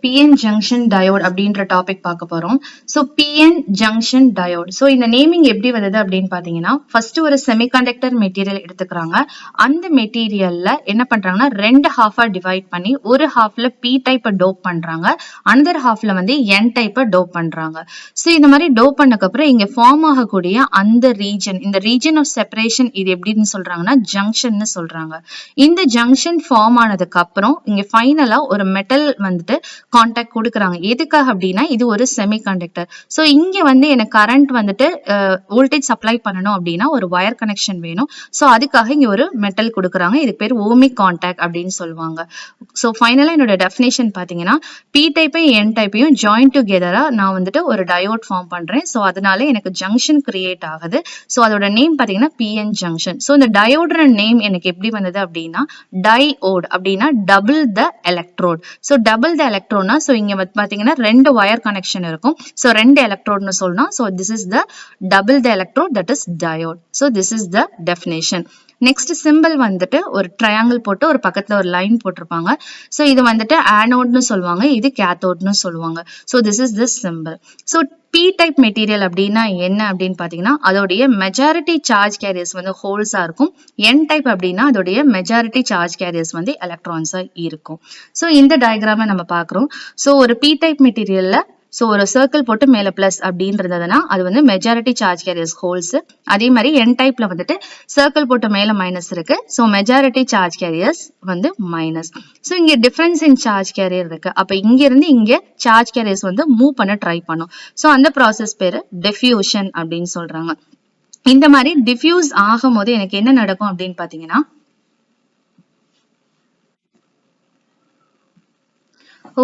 PN junction diode அப்படின்ற topic பார்க்க போறோம். So PN junction diode. So இந்த நேமிங் எப்படி வந்தது அப்படின்னு பாத்தீங்கன்னா, ஃபர்ஸ்ட் ஒரு செமிகண்டக்டர் மெட்டீரியல் எடுத்துக்கிறாங்க. அந்த மெட்டீரியல்ல என்ன பண்றாங்கன்னா ரெண்டு ஹாஃபா டிவைட் பண்ணி ஒரு ஹாஃப்ல P டைப் டோப் பண்றாங்க, அனதர் ஹாஃப்ல வந்து N டைப் டோப் பண்றாங்க. ஸோ இந்த மாதிரி டோப் பண்ணக்கு அப்புறம் இங்க ஃபார்ம் ஆகக்கூடிய அந்த ரீஜன், இந்த ரீஜன் ஆஃப் செப்பரேஷன் இது எப்படின்னு சொல்றாங்கன்னா ஜங்ஷன் சொல்றாங்க. இந்த ஜங்ஷன் ஃபார்ம் ஆனதுக்கு அப்புறம் இங்க ஃபைனலா ஒரு மெட்டல் வந்துட்டு கான்டாக்ட் கொடுக்குறாங்க. எதுக்காக அப்படின்னா இது ஒரு செமிகண்டக்டர். ஸோ இங்க வந்து எனக்கு கரண்ட் வந்துட்டு வோல்டேஜ் சப்ளை பண்ணணும் அப்படின்னா ஒரு வயர் கனெக்ஷன் வேணும். ஸோ அதுக்காக இங்க ஒரு மெட்டல் கொடுக்குறாங்க. இதுக்கு பேர் ஓமிக் கான்டாக்ட் அப்படின்னு சொல்லுவாங்க. ஸோ ஃபைனலா என்னோட டெஃபினேஷன் பாத்தீங்கன்னா P டைப்பையும் N டைப்பையும் ஜாயின் டுகெதரா நான் வந்துட்டு ஒரு டயோட் ஃபார்ம் பண்றேன். ஸோ அதனால எனக்கு ஜங்ஷன் கிரியேட் ஆகுது. ஸோ அதோட நேம் பாத்தீங்கன்னா PN ஜங்ஷன். ஸோ இந்த டயோட நேம் எனக்கு எப்படி வந்தது அப்படின்னா டையோட் அப்படின்னா double the electrode. So double the எலக்ட்ரோட்னா ஸோ இங்க பாத்தீங்கன்னா ரெண்டு வயர் கனெக்ஷன் இருக்கும். ஸோ ரெண்டு எலக்ட்ரோட்னு சொல்லலாம். So this is the double the electrode, that is diode. So this is the definition. Next simple வந்துட்டு ஒரு ட்ரையாங்கிள் போட்டு ஒரு பக்கத்துல ஒரு லைன் போட்டிருப்பாங்க. ஸோ இது வந்துட்டு ஆனோட்னு சொல்லுவாங்க, இது கேத்தோட்னு சொல்லுவாங்க. So this is this simple. So P type material அப்படின்னா என்ன அப்படின்னு பாத்தீங்கன்னா அதோடைய மெஜாரிட்டி சார்ஜ் கேரியர்ஸ் வந்து ஹோல்ஸா இருக்கும். N டைப் அப்படின்னா அதோடைய மெஜாரிட்டி சார்ஜ் கேரியர்ஸ் வந்து எலக்ட்ரான்ஸா இருக்கும். ஸோ இந்த டயக்ராம நம்ம பாக்குறோம். ஸோ ஒரு P டைப் மெட்டீரியல்ல ஸோ ஒரு சர்க்கிள் போட்டு மேல பிளஸ் அப்படின்றதுனா அது வந்து மெஜாரிட்டி சார்ஜ் கேரியர்ஸ் ஹோல்ஸ். அதே மாதிரி N டைப்ல வந்துட்டு சர்க்கிள் போட்டு மேல மைனஸ் இருக்கு. ஸோ மெஜாரிட்டி சார்ஜ் கேரியர்ஸ் வந்து மைனஸ். ஸோ இங்க டிஃபரன்ஸ் இன் சார்ஜ் கேரியர் இருக்கு. அப்ப இங்க இருந்து இங்க சார்ஜ் கேரியர்ஸ் வந்து மூவ் பண்ண ட்ரை பண்ணும். ஸோ அந்த ப்ராசஸ் பேரு டிஃப்யூஷன் அப்படின்னு சொல்றாங்க. இந்த மாதிரி டிஃப்யூஸ் ஆகும் போது எனக்கு என்ன நடக்கும் அப்படின்னு பாத்தீங்கன்னா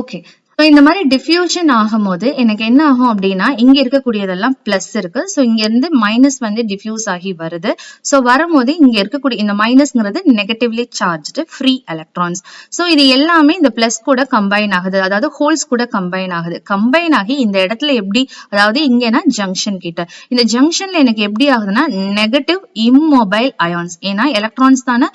ஓகே இந்த மாதிரி டிஃப்யூஷன் ஆகும்போது எனக்கு என்ன ஆகும் அப்படின்னா இங்க இருக்கக்கூடியதெல்லாம் பிளஸ் இருக்கு. ஸோ இங்க இருந்து மைனஸ் வந்து டிஃப்யூஸ் ஆகி வருது. ஸோ வரும்போது இங்க இருக்கக்கூடிய இந்த மைனஸ்ங்கிறது negatively charged free electrons. So இது எல்லாமே இந்த பிளஸ் கூட கம்பைன் ஆகுது, அதாவது ஹோல்ஸ் கூட கம்பைன் ஆகுது. கம்பைன் ஆகி இந்த இடத்துல எப்படி, அதாவது இங்கன்னா ஜங்ஷன் கிட்ட, இந்த ஜங்ஷன்ல எனக்கு எப்படி ஆகுதுன்னா நெகட்டிவ் இம்மொபைல் அயான்ஸ். ஏன்னா எலக்ட்ரான்ஸ் தானே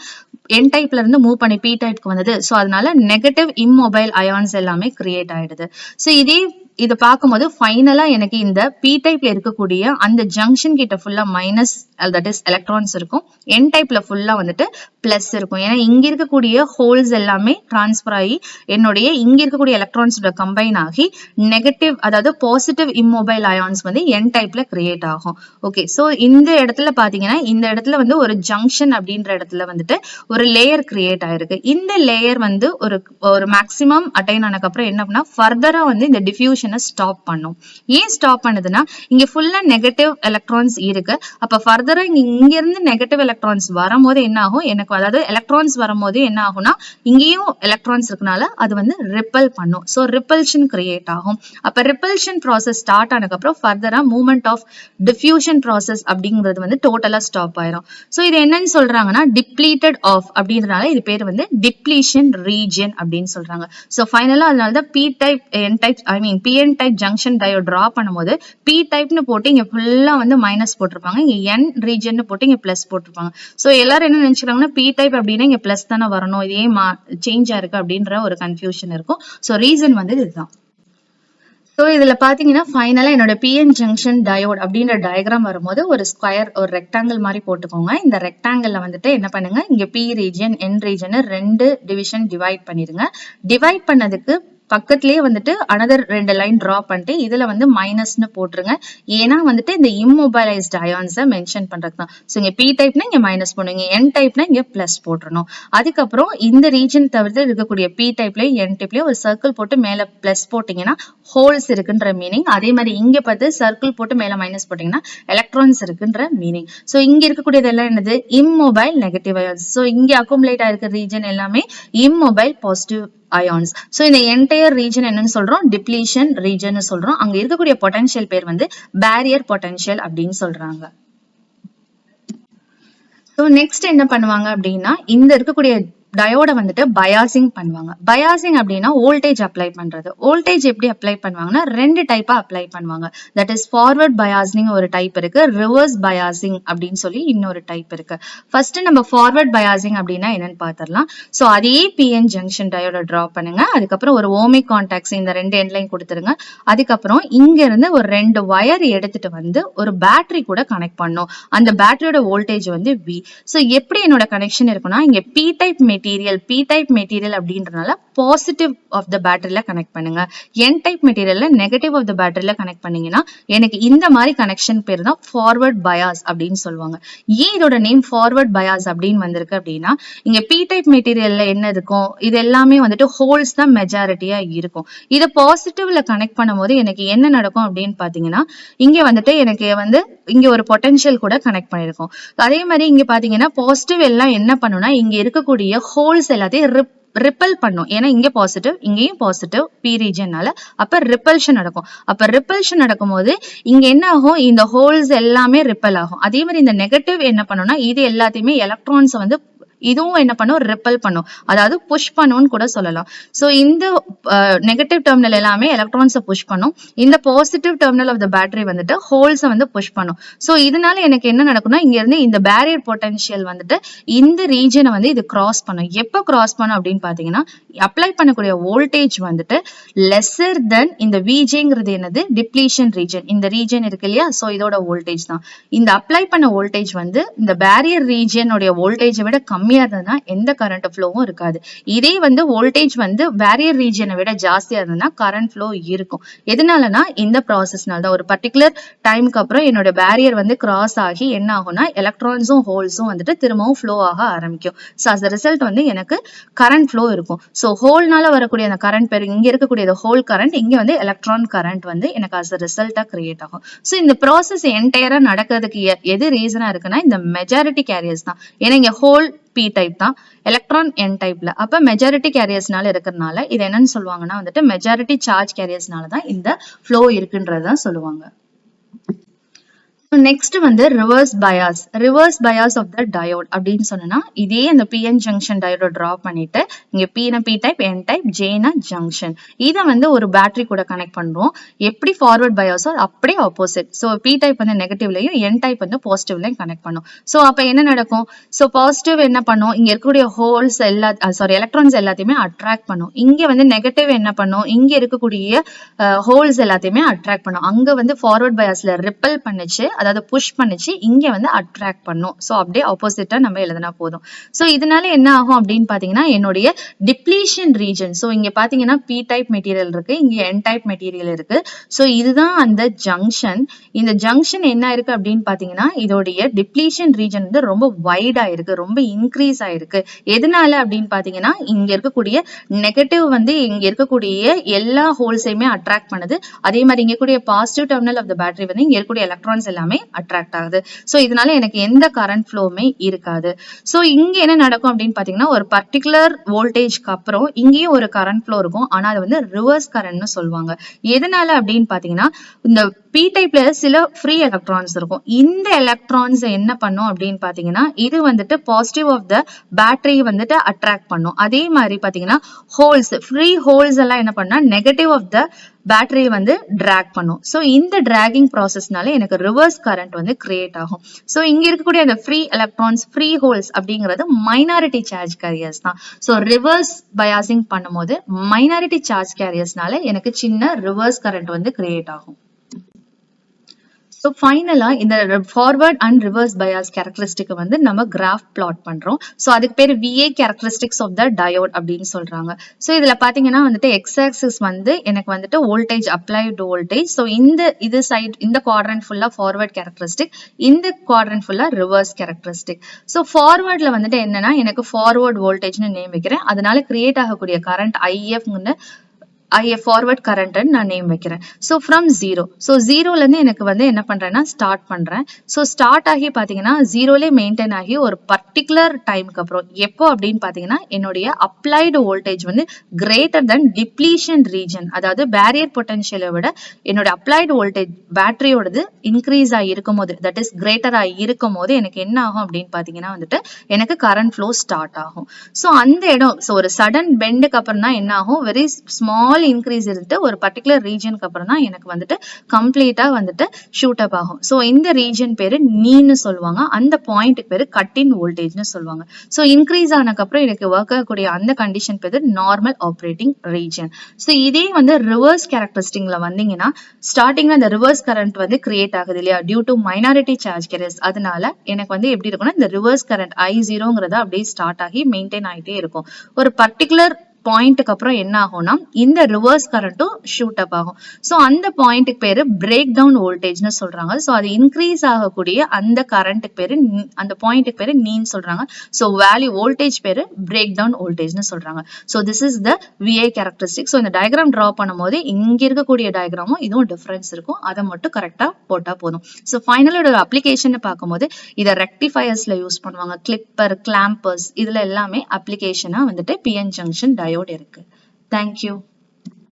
N டைப்ல இருந்து மூவ் பண்ணி P டைப்க்கு வந்தது. ஸோ அதனால நெகட்டிவ் இம்மொபைல் அயான்ஸ் எல்லாமே கிரியேட் ஆயிடுது. ஸோ இதை பார்க்கும்போது ஃபைனலா எனக்கு இந்த P டைப்ல இருக்கக்கூடிய அந்த ஜங்ஷன் கிட்ட ஃபுல்லா மைனஸ், தட் இஸ் எலக்ட்ரான்ஸ் இருக்கும். N டைப்ல ஃபுல்லா வந்துட்டு பிளஸ் இருக்கும். ஏன்னா இங்க இருக்கக்கூடிய ஹோல்ஸ் எல்லாமே டிரான்ஸ்பர் ஆகி என்னுடைய இங்க இருக்கக்கூடிய எலக்ட்ரான்ஸோட கம்பைன் ஆகி நெகட்டிவ், அதாவது பாசிட்டிவ் இம்மொபைல் அயான்ஸ் வந்து N டைப்ல கிரியேட் ஆகும். ஓகே, ஸோ இந்த இடத்துல பாத்தீங்கன்னா இந்த இடத்துல வந்து ஒரு ஜங்ஷன் அப்படின்ற இடத்துல வந்துட்டு ஒரு லேயர் கிரியேட் ஆயிருக்கு. இந்த லேயர் வந்து ஒரு மேக்சிமம் அட்டைன் ஆனதுக்கு அப்புறம் என்ன பண்ணா ஃபர்தரா வந்து இந்த டிஃப்யூஷனை ஸ்டாப் பண்ணும். ஏன் ஸ்டாப் பண்ணுதுன்னா இங்க ஃபுல்லா நெகட்டிவ் எலக்ட்ரான்ஸ் இருக்கு. அப்ப ஃபர்தரா இங்க இருந்து நெகட்டிவ் எலக்ட்ரான்ஸ் வரும்போது என்ன ஆகும், எனக்கு அதாவது எலக்ட்ரான்ஸ் வரும்போது என்ன ஆகும்னா இங்கேயும் எலக்ட்ரான்ஸ் இருக்கனால அது வந்து ரிப்பல் பண்ணும். ஸோ ரிப்பல்ஷன் கிரியேட் ஆகும். அப்ப ரிப்பல்ஷன் ப்ராசஸ் ஸ்டார்ட் ஆனதுக்கு அப்புறம் ஃபர்தரா மூவ்மெண்ட் ஆஃப் டிஃப்யூஷன் ப்ராசஸ் அப்படிங்கிறது வந்து டோட்டலா ஸ்டாப் ஆயிரும். ஸோ இது என்னன்னு சொல்றாங்கன்னா டிப்ளீட்டட் ஆஃப் அப்படின்றனால இது பேர் வந்து டிப்ளீஷன் ரீஜன் அப்படின்னு சொல்றாங்க. ஸோ ஃபைனலா அதனாலதான் P type N type PN type junction diode draw பண்ணும்போது P டைப்னு போட்டு இங்க ஃபுல்லா வந்து மைனஸ் போட்டிருப்பாங்க, இங்க N ரீஜன் போட்டு இங்க பிளஸ் போட்டிருப்பாங்க. ஸோ எல்லாரும் என்ன நினைச்சுக்கிறாங்கன்னா P டைப் அப்படின்னா இங்க பிளஸ் தானே வரணும், இது ஏன் சேஞ்ச் ஆயிருக்கு அப்படின்ற ஒரு கன்ஃபியூஷன் இருக்கும். ஸோ ரீசன் வந்து இதுதான். ஸோ இதுல பாத்தீங்கன்னா ஃபைனலா என்னோட PN ஜங்ஷன் டயோட் அப்படின்ற டயக்ராம் வரும்போது ஒரு ஸ்கொயர், ஒரு ரெக்டாங்கிள் மாதிரி போட்டுக்கோங்க. இந்த ரெக்டாங்கிள்ல வந்துட்டு என்ன பண்ணுங்க, இங்க P ரீஜன் N ரீஜன் ரெண்டு டிவிஷன் டிவைட் பண்ணிருங்க. டிவைட் பண்ணதுக்கு பக்கத்திலேயே வந்துட்டு அனதர் ரெண்டு லைன் டிரா பண்ணிட்டு இதுல வந்து மைனஸ்னு போட்டுருங்க. ஏன்னா வந்துட்டு இந்த இம்மொபைலைஸ்ட் அயான்ஸை மென்ஷன் பண்றது தான். ஸோ இங்க P டைப்னா இங்க மைனஸ் பண்ணுங்க, N டைப்னா இங்க பிளஸ் போட்டுறணும். அதுக்கப்புறம் இந்த ரீஜன் தவிர்த்து இருக்கக்கூடிய P டைப்லயும் N டைப்லயும் ஒரு சர்க்கிள் போட்டு மேல பிளஸ் போட்டீங்கன்னா ஹோல்ஸ் இருக்குன்ற மீனிங். அதே மாதிரி இங்க பார்த்து சர்க்கிள் போட்டு மேல மைனஸ் போட்டீங்கன்னா எலக்ட்ரான்ஸ் இருக்குன்ற மீனிங். ஸோ இங்க இருக்கக்கூடியது எல்லாம் என்னது, இம்மொபைல் நெகட்டிவ் அயான்ஸ். ஸோ இங்க அக்குமுலேட் ஆயிருக்க ரீஜன் எல்லாமே இம்மொபைல் பாசிட்டிவ் அயான்ஸ். சோ இந்த என்டையர் ரீஜன் என்னன்னு சொல்றோம், டிப்ளீஷன் ரீஜன் சொல்றோம். அங்க இருக்கக்கூடிய பொட்டன்ஷியல் பேர் வந்து பேரியர் பொட்டன்ஷியல் அப்படின்னு சொல்றாங்க. சோ நெக்ஸ்ட் என்ன பண்ணுவாங்க அப்படின்னா இந்த இருக்கக்கூடிய டயோட வந்துட்டு பயாசிங் பண்ணுவாங்க. பயாசிங் அப்படின்னா வோல்டேஜ் அப்ளை பண்றது. வோல்டேஜ் எப்படி அப்ளை பண்ணுவாங்கன்னா ரெண்டு டைப்பா அப்ளை பண்ணுவாங்க. தட் இஸ் ஃபார்வர்ட் பயாசிங் ஒரு டைப் இருக்கு, ரிவர்ஸ் பயாசிங் அப்படின்னு சொல்லி இன்னொரு டைப் இருக்கு. ஃபர்ஸ்ட் நம்ம ஃபார்வர்ட் பயாசிங் அப்படின்னா என்னன்னு பாத்திரலாம். சோ அதே பிஎன் ஜங்ஷன் டயோட டிரா பண்ணுங்க. அதுக்கப்புறம் ஒரு ஓமிக் கான்டாக்ட்ஸ் இந்த ரெண்டு எண்ட்லைன் கொடுத்துருங்க. அதுக்கப்புறம் இங்க இருந்து ஒரு ரெண்டு வயர் எடுத்துட்டு வந்து ஒரு பேட்டரி கூட கனெக்ட் பண்ணும். அந்த பேட்டரியோட வோல்டேஜ் வந்து வி. சோ எப்படி என்னோட கனெக்ஷன் இருக்குன்னா இங்க பி டைப் மெட்டீரியல் அப்படின்றனால பாசிட்டிவ் ஆஃப் த பேட்டரியில கனெக்ட் பண்ணுங்க. என் டைப் மெட்டீரியல்ல நெகட்டிவ் ஆஃப் த பேட்டரியில கனெக்ட் பண்ணீங்கன்னா எனக்கு இந்த மாதிரி கனெக்ஷன் பேர் தான் ஃபார்வர்ட் பயாஸ் அப்படின்னு சொல்லுவாங்க. ஏன் இதோட நேம் ஃபார்வர்ட் பயாஸ் அப்படின்னு வந்திருக்கு அப்படின்னா இங்க பி டைப் மெட்டீரியல்ல என்ன இருக்கும், இது எல்லாமே வந்துட்டு ஹோல்ஸ் தான் மெஜாரிட்டியா இருக்கும். இதை பாசிட்டிவ்ல கனெக்ட் பண்ணும் போது எனக்கு என்ன நடக்கும் அப்படின்னு பாத்தீங்கன்னா இங்க வந்துட்டு எனக்கு வந்து இங்க ஒரு பொட்டன்ஷியல் கூட கனெக்ட் பண்ணிருக்கோம். அதே மாதிரி இங்க பாத்தீங்கன்னா பாசிட்டிவ் எல்லாம் என்ன பண்ணும்னா இங்க இருக்கக்கூடிய ஹோல்ஸ் எல்லாத்தையும் ரிப்பல் பண்ணும். ஏன்னா இங்க பாசிட்டிவ் இங்கேயும் பாசிட்டிவ் பி ரீஜன்னால அப்ப ரிப்பல்ஷன் நடக்கும். அப்ப ரிப்பல்ஷன் நடக்கும் போது இங்க என்ன ஆகும், இந்த ஹோல்ஸ் எல்லாமே ரிப்பல் ஆகும். அதே மாதிரி இந்த நெகட்டிவ் என்ன பண்ணும்னா இது எல்லாத்தையுமே எலக்ட்ரான்ஸ் வந்து இதுவும் என்ன பண்ணும், ரிப்பல் பண்ணும், அதாவது புஷ் பண்ணும்னு கூட சொல்லலாம். சோ இந்த நெகட்டிவ் டெர்மினல் எல்லாமே எலக்ட்ரான்ஸை புஷ் பண்ணும். இந்த positive terminal of the battery வந்துட்டு ஹோல்ஸை வந்து புஷ் பண்ணும். சோ இதனால எனக்கு என்ன நடக்கும்னா இங்க இருந்து இந்த பேரியர் பொட்டன்ஷியல் வந்துட்டு இந்த ரீஜனை வந்து இது கிராஸ் பண்ணும். எப்ப கிராஸ் பண்ணும் அப்படின்னு பாத்தீங்கன்னா அப்ளை பண்ணக்கூடிய வோல்டேஜ் வந்துட்டு லெஸர் தென் இந்த விஜேங்கிறது என்னது, டிப்ளீஷன் ரீஜன். இந்த ரீஜன் இருக்கு இல்லையா, சோ இதோட வோல்டேஜ் தான். இந்த அப்ளை பண்ண வோல்டேஜ் வந்து இந்த பேரியர் ரீஜனுடைய வோல்டேஜை விட கம்மியா இருந்ததுன்னா எந்த கரண்ட் ஃப்ளோவும் இருக்காது. இதே வந்து வோல்டேஜ் வந்து பேரியர் ரீஜனை விட ஜாஸ்தியா இருந்ததுன்னா கரண்ட் ஃப்ளோ இருக்கும். எதனாலனா இந்த ப்ராசஸ்னால தான். ஒரு பர்டிகுலர் டைமுக்கு அப்புறம் என்னோட பேரியர் வந்து கிராஸ் ஆகி என்ன ஆகும்னா எலக்ட்ரான்ஸும் ஹோல்ஸும் வந்துட்டு திரும்பவும் ஃப்ளோ ஆக ஆரம்பிக்கும். ஸோ அஸ் ரிசல்ட் வந்து எனக்கு கரண்ட் ஃப்ளோ இருக்கும். ஸோ ஹோல்னால வரக்கூடிய அந்த கரண்ட் பேர் இங்க இருக்கக்கூடிய ஹோல் கரண்ட், இங்க வந்து எலக்ட்ரான் கரண்ட் வந்து எனக்கு அஸ் ரிசல்ட்டா கிரியேட் ஆகும். ஸோ இந்த ப்ராசஸ் என்டையரா நடக்கிறதுக்கு எது ரீசனா இருக்குன்னா இந்த மெஜாரிட்டி கேரியர்ஸ் தான். ஏன்னா இங்க ஹோல் பி டைப் தான், எலக்ட்ரான் என் டைப்ல. அப்ப மெஜாரிட்டி கேரியர்ஸ்னால இருக்கிறதுனால இது என்னன்னு சொல்லுவாங்கன்னா வந்துட்டு மெஜாரிட்டி சார்ஜ் கேரியர்ஸ்னால தான் இந்த ஃப்ளோ இருக்குன்றதான் சொல்லுவாங்க. நெக்ஸ்ட் வந்து reverse bias of the diode அப்படின்னு சொன்னா இதே அந்த பிஎன் ஜங்ஷன் டயோட டிரா பண்ணிட்டு இங்க பினா பி டைப், என் டைப், ஜேனா ஜங்ஷன், இதை வந்து ஒரு பேட்டரி கூட கனெக்ட் பண்றோம். எப்படி ஃபார்வர்ட் பயாஸோ அப்படியே ஆப்போசிட். ஸோ பி டைப் வந்து நெகட்டிவ்லயும் என் டைப் வந்து பாசிட்டிவ்லயும் கனெக்ட் பண்ணும். ஸோ அப்ப என்ன நடக்கும், ஸோ பாசிட்டிவ் என்ன பண்ணும், இங்க இருக்கக்கூடிய ஹோல்ஸ் எலக்ட்ரான்ஸ் எல்லாத்தையுமே அட்ராக்ட் பண்ணும். இங்க வந்து நெகட்டிவ் என்ன பண்ணும், இங்க இருக்கக்கூடிய ஹோல்ஸ் எல்லாத்தையுமே அட்ராக்ட் பண்ணும். அங்க வந்து ஃபார்வர்ட் பயாஸ்ல ரிப்பல் பண்ணுச்சு, அதாவது புஷ் பண்ணிச்சு, இங்க வந்து அட்ராக்ட் பண்ணும். சோ அப்படியே ஆப்போசிட்டா நம்ம எழுதினா போதும். சோ இதனால என்ன ஆகும் அப்படின்னு பாத்தீங்கன்னா என்னுடைய டிப்ளீஷன் ரீஜன். சோ இங்க பாத்தீங்கன்னா பி டைப் மெட்டீரியல் இருக்கு, இங்க என் டைப் மெட்டீரியல் இருக்கு. சோ இதுதான் அந்த ஜங்ஷன். இந்த ஜங்ஷன் என்ன இருக்கு அப்படின்னு பாத்தீங்கன்னா இதோடைய டிப்ளீஷன் ரீஜன் வந்து ரொம்ப வைடா இருக்கு, ரொம்ப இன்க்ரீஸ் ஆயிருக்கு. எதனால அப்படின்னு பாத்தீங்கன்னா இங்க இருக்கக்கூடிய நெகட்டிவ் வந்து இங்க இருக்கக்கூடிய எல்லா ஹோல்ஸையுமே அட்ராக்ட் பண்ணுது. அதே மாதிரி இங்க கூடிய positive terminal of the battery வந்து இங்க இருக்கக்கூடிய எலக்ட்ரான்ஸ் எல்லாமே அட்ராக்ட் ஆகுது. சோ இதனால எனக்கு எந்த கரண்ட் ஃப்ளோவுமே இருக்காது. சோ இங்க என்ன நடக்கும் அப்படின்னு பாத்தீங்கன்னா ஒரு பர்டிகுலர் வோல்டேஜ்க்கு அப்புறம் இங்கேயும் ஒரு கரண்ட் ஃப்ளோ இருக்கும். ஆனா அது வந்து ரிவர்ஸ் கரண்ட்னு சொல்லுவாங்க. எதனால அப்படின்னு பாத்தீங்கன்னா இந்த பி டைப்ல சில ஃப்ரீ எலக்ட்ரான்ஸ் இருக்கும். இந்த எலக்ட்ரான்ஸ் என்ன பண்ணும் அப்படின்னு பாத்தீங்கன்னா இது வந்துட்டு பாசிட்டிவ் ஆஃப் த பேட்டரி வந்துட்டு அட்ராக்ட் பண்ணும். அதே மாதிரி பாத்தீங்கன்னா ஹோல்ஸ், ஃப்ரீ ஹோல்ஸ் எல்லாம் என்ன பண்ணா நெகட்டிவ் ஆஃப் த பேட்டரி வந்து டிராக் பண்ணும். சோ இந்த டிராகிங் ப்ராசஸ்னால எனக்கு ரிவர்ஸ் கரண்ட் வந்து கிரியேட் ஆகும். சோ இங்க இருக்கக்கூடிய அந்த ஃப்ரீ எலக்ட்ரான்ஸ், ஃப்ரீ ஹோல்ஸ் அப்படிங்கிறது மைனாரிட்டி சார்ஜ் கேரியர்ஸ் தான். சோ ரிவர்ஸ் பயாசிங் பண்ணும்போது மைனாரிட்டி சார்ஜ் கேரியர்ஸ்னால எனக்கு சின்ன ரிவர்ஸ் கரண்ட் வந்து கிரியேட் ஆகும். So ஃபைனலா இந்த forward and reverse bias characteristic வந்து நம்ம கிராஃப் பிளாட் பண்றோம். ஸோ அதுக்கு பேர் VA characteristics of the diode அப்படின்னு சொல்றாங்க. ஸோ இதுல பாத்தீங்கன்னா வந்துட்டு எக்ஸ் ஆக்சிஸ் வந்து எனக்கு வந்துட்டு வோல்டேஜ், அப்ளைடு வோல்டேஜ். ஸோ இது சைட், இந்த குவாட்ரண்ட் ஃபுல்லா ஃபார்வர்ட் கேரக்டரிஸ்டிக், இந்த குவாட்ரண்ட் ஃபுல்லா ரிவர்ஸ் கேரக்டரிஸ்டிக். ஸோ ஃபார்வர்ட்ல வந்துட்டு என்னன்னா எனக்கு ஃபார்வர்ட் வோல்டேஜ்னு நேம் வைக்கிறேன். அதனால கிரியேட் ஆகக்கூடிய கரண்ட் IF ஃபார்வர்ட் கரண்ட் நான் நேம் வைக்கிறேன். So from 0. ஸோ 0ல இருந்து எனக்கு வந்து என்ன பண்றேன்னா ஸ்டார்ட் பண்றேன். ஸோ ஸ்டார்ட் ஆகி பாத்தீங்கன்னா 0லே மெயின்டைன் ஆகி ஒரு பர்டிகுலர் டைமுக்கு அப்புறம் எப்போ அப்படின்னு பாத்தீங்கன்னா என்னுடைய அப்ளைடு வோல்டேஜ் வந்து கிரேட்டர் தென் டிப்ளீஷன் ரீஜன், அதாவது பேரியர் பொட்டன்ஷியலை விட என்னோட அப்ளைடு வோல்டேஜ் பேட்டரியோடது இன்க்ரீஸ் ஆகி இருக்கும் போது, தட் இஸ் கிரேட்டர் ஆகி இருக்கும் போது எனக்கு என்ன ஆகும் அப்படின்னு பாத்தீங்கன்னா வந்துட்டு எனக்கு கரண்ட் ஃப்ளோ ஸ்டார்ட் ஆகும். ஸோ அந்த இடம் ஒரு சடன் பெண்டுக்கு அப்புறம் தான் என்ன ஆகும், வெரி ஸ்மால் இன்க்ரீஸ் இருந்துட்டு ஒரு பர்டிகுலர் ரீஜனுக்கு அப்புறம் தான் எனக்கு வந்துட்டு கம்ப்ளீட்டா வந்துட்டு ஷூட் அப் ஆகும். ஸோ இந்த ரீஜன் பேரு நீன்னு சொல்லுவாங்க, அந்த பாயிண்ட்டுக்கு பேரு கட் இன் வோல்டேஜ்னு சொல்லுவாங்க. ஸோ இன்க்ரீஸ் ஆனதுக்கு அப்புறம் எனக்கு ஒர்க் ஆகக்கூடிய அந்த கண்டிஷன் பேரு நார்மல் ஆப்ரேட்டிங் ரீஜன். ஸோ இதே வந்து ரிவர்ஸ் கேரக்டரிஸ்டிக்ல வந்தீங்கன்னா ஸ்டார்டிங்ல அந்த ரிவர்ஸ் கரண்ட் வந்து கிரியேட் ஆகுது இல்லையா, due to minority charge carriers. அதனால எனக்கு வந்து எப்படி இருக்கும்னா இந்த ரிவர்ஸ் கரண்ட் I0ங்கிறத அப்படியே ஸ்டார்ட் ஆகி மெயின்டைன் ஆகிட்டே இருக்கும். ஒரு பர்டிகுலர் பாயிண்ட்டுக்கு அப்புறம் என்ன ஆகும்னா இந்த ரிவர்ஸ் கரண்ட்டும் ஷூட் அப் ஆகும். ஸோ அந்த பாயிண்ட்டுக்கு பேரு பிரேக் டவுன் வோல்டேஜ்னு சொல்றாங்க. ஸோ அது இன்க்ரீஸ் ஆகக்கூடிய அந்த கரண்ட்டுக்கு பேரு, அந்த பாயிண்ட்டுக்கு பேரு நீன்னு சொல்றாங்க. ஸோ வேல்யூ வோல்டேஜ் பேரு பிரேக் டவுன் வோல்டேஜ்னு சொல்றாங்க. So this is the VI characteristic. So இந்த டயக்ராம் டிரா பண்ணும்போது இங்க இருக்கக்கூடிய டயக்ராமும் இதுவும் டிஃபரன்ஸ் இருக்கும், அதை மட்டும் கரெக்டா போட்டா போதும். ஸோ ஃபைனலோட ஒரு அப்ளிகேஷன் பார்க்கும்போது இதை ரெக்டிஃபயர்ஸ்ல யூஸ் பண்ணுவாங்க, கிளிப்பர், கிளாம்பர்ஸ், இதுல எல்லாமே அப்ளிகேஷனா வந்துட்டு PN ஜங்ஷன் டயோட் இருக்கு. தேங்க்யூ.